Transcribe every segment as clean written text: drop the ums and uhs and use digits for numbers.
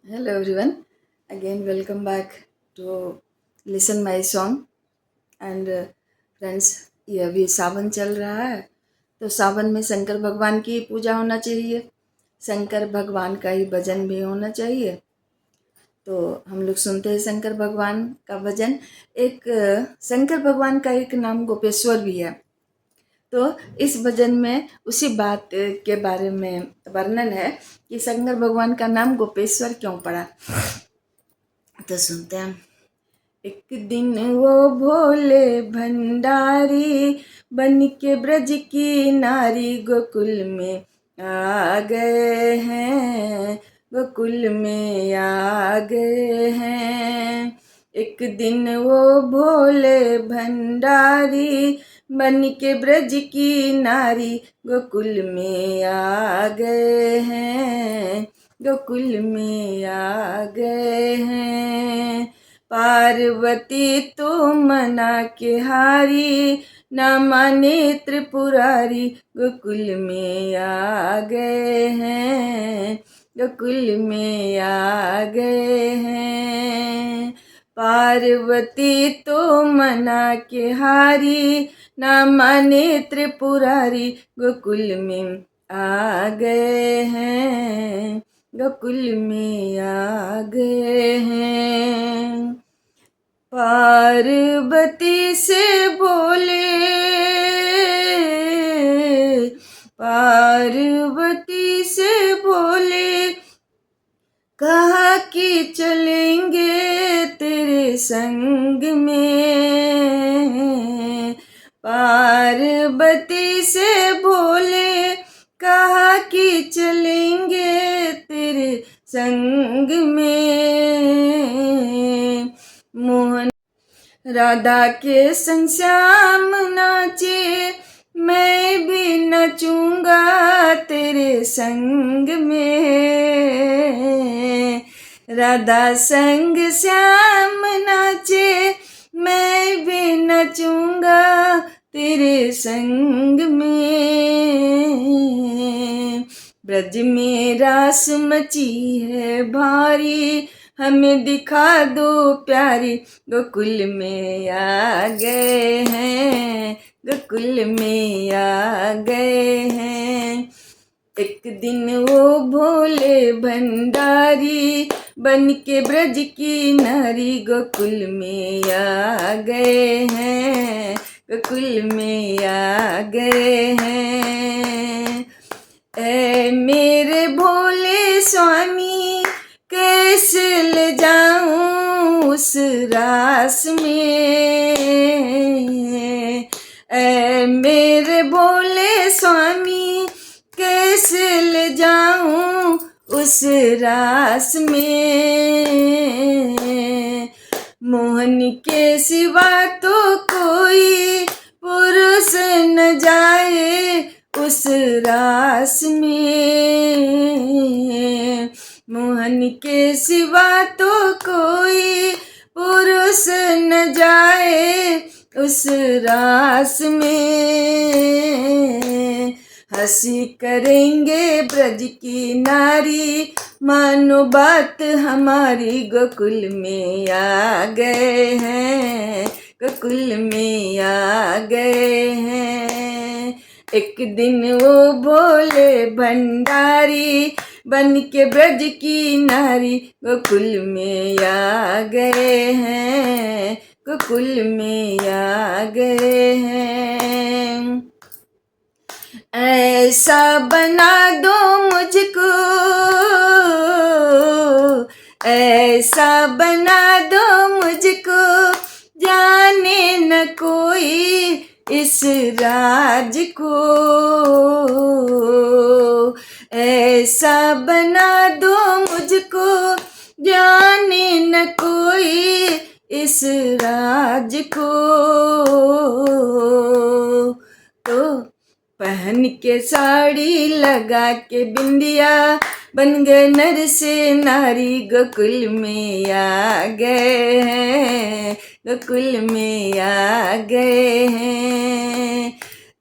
Hello everyone. Again, welcome back to listen my song. And friends, ये अभी सावन चल रहा है, तो सावन में शंकर भगवान की पूजा होना चाहिए। शंकर भगवान का ही भजन भी होना चाहिए। तो हम लोग सुनते हैं शंकर भगवान का भजन। एक शंकर भगवान का एक नाम गोपेश्वर भी है। तो इस भजन में उसी बात के बारे में वर्णन है कि शंकर भगवान का नाम गोपेश्वर क्यों पड़ा। तो सुनते हैं। एक दिन वो भोले भंडारी बन के ब्रज की नारी गोकुल में आ गए हैं, गोकुल में आ गए हैं। एक दिन वो भोले भंडारी बन के ब्रज की नारी गोकुल में आ गए हैं, गोकुल में आ गए हैं। पार्वती तो मना के हारी, ना माने त्रिपुरारी गोकुल में आ गए हैं, गोकुल में आ गए हैं। पार्वती तो मना के हारी, ना माने त्रिपुरारी गोकुल में आ गए हैं, गोकुल में आ गए हैं। पार्वती से बोले, पार्वती से बोले, कहा कि चलेंगे तेरे संग में। पार्वती से बोले, कहा कि चलेंगे तेरे संग में। मोहन राधा के संग श्याम नाचे, मैं भी नचूंगा तेरे संग में। राधा संग श्याम नाचे, मैं भी नचूंगा तेरे संग में। ब्रज में रास मची है भारी, हमें दिखा दो प्यारी गोकुल में आ गए हैं, गोकुल में आ गए हैं। एक दिन वो भोले भंडारी बन के ब्रज की नारी गोकुल में आ गए हैं, गोकुल में आ गए हैं। ऐ मेरे भोले स्वामी, कैसे ले जाऊं उस रास में। ऐ मेरे भोले स्वामी, कैसे ले जाऊं उस रास में। मोहन के सिवा तो कोई पुरुष न जाए उस रास में। मोहन के सिवा तो कोई पुरुष न जाए उस रास में। हंसी करेंगे ब्रज की नारी, मानो बात हमारी गोकुल में आ गए हैं, गोकुल में आ गए हैं। एक दिन वो भोले भंडारी बन के ब्रज की नारी गोकुल में आ गए हैं, गोकुल में आ गए हैं। ऐसा बना दो मुझको, ऐसा बना दो मुझको, जाने न कोई इस राज को। ऐसा बना दो मुझको, जाने न कोई इस राज को। तो पहन के साड़ी लगा के बिंदिया, बन गए नर से नारी गोकुल में आ गए हैं, गोकुल में आ गए हैं।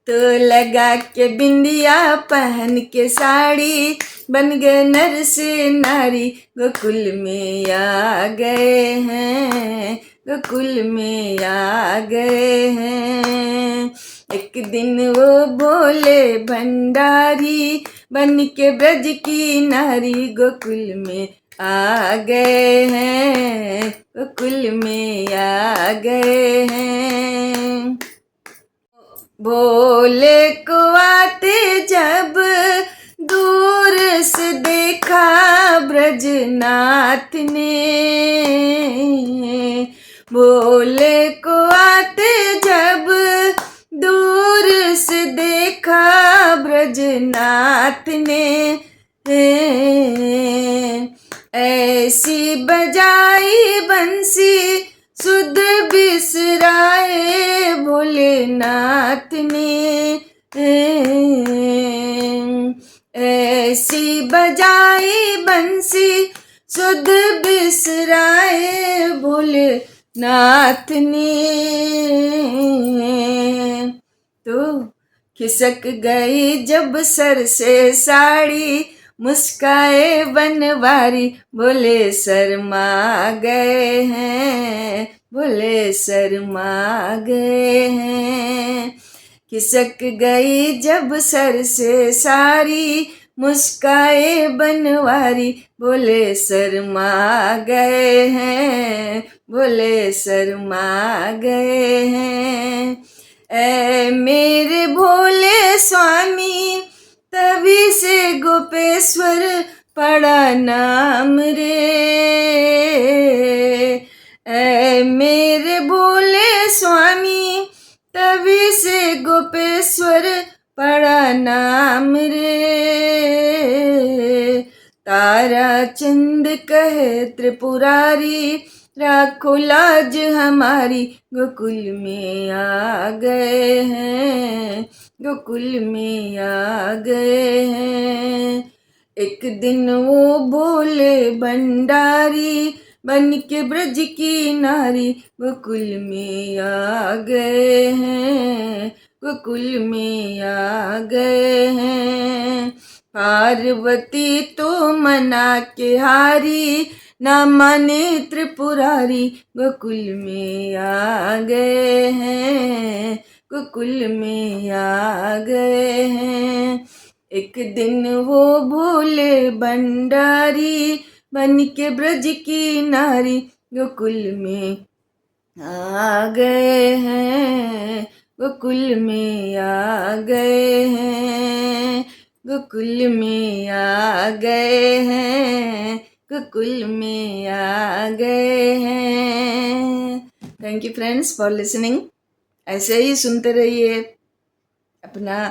तो लगा के बिंदिया पहन के साड़ी बन गए नर से नारी, गोकुल में आ गए हैं, गोकुल में आ गए हैं। एक दिन वो बोले भंडारी बन के ब्रज की नारी, गोकुल में आ गए हैं, गोकुल में आ गए हैं। भोले को आते जब दूर से देखा ब्रजनाथ ने, भोले को आते जब दूर से देखा ब्रजनाथ ने, ऐसी बजाई बंसी सुध बिसराए भोलेनाथ ने, ऐसी बजाई बंसी सुध बिसराए भोलेनाथ ने। तो खिसक गई जब सर से साड़ी, मुस्काए बनवारी, बोले शर्मा गए हैं, बोले शर्मा गए हैं। खिसक गई जब सर से साड़ी, मुस्काए बनवारी, बोले शर्मा गए हैं, बोले शर्मा गए हैं। ऐ मेरे भोले स्वामी तभी से गोपेश्वर पड़ा नाम रे, ऐ मेरे भोले स्वामी तभी से गोपेश्वर पड़ा नाम रे। तारा चंद कहे त्रिपुरारी, राखो लाज हमारी, गोकुल में आ गए हैं, गोकुल में आ गए हैं। एक दिन वो भोले भंडारी बन के ब्रज की नारी, गोकुल में आ गए हैं, गोकुल में आ गए हैं। पार्वती तो मना के हारी, ना माने त्रिपुरारी, गोकुल में आ गए हैं, गोकुल में आ गए हैं। एक दिन वो भोले भंडारी बन के ब्रज की नारी, गोकुल में आ गए हैं, गोकुल में आ गए हैं, गोकुल में आ गए हैं, गोकुल में आ गए हैं। Thank you friends for listening. ऐसे ही सुनते रहिए अपना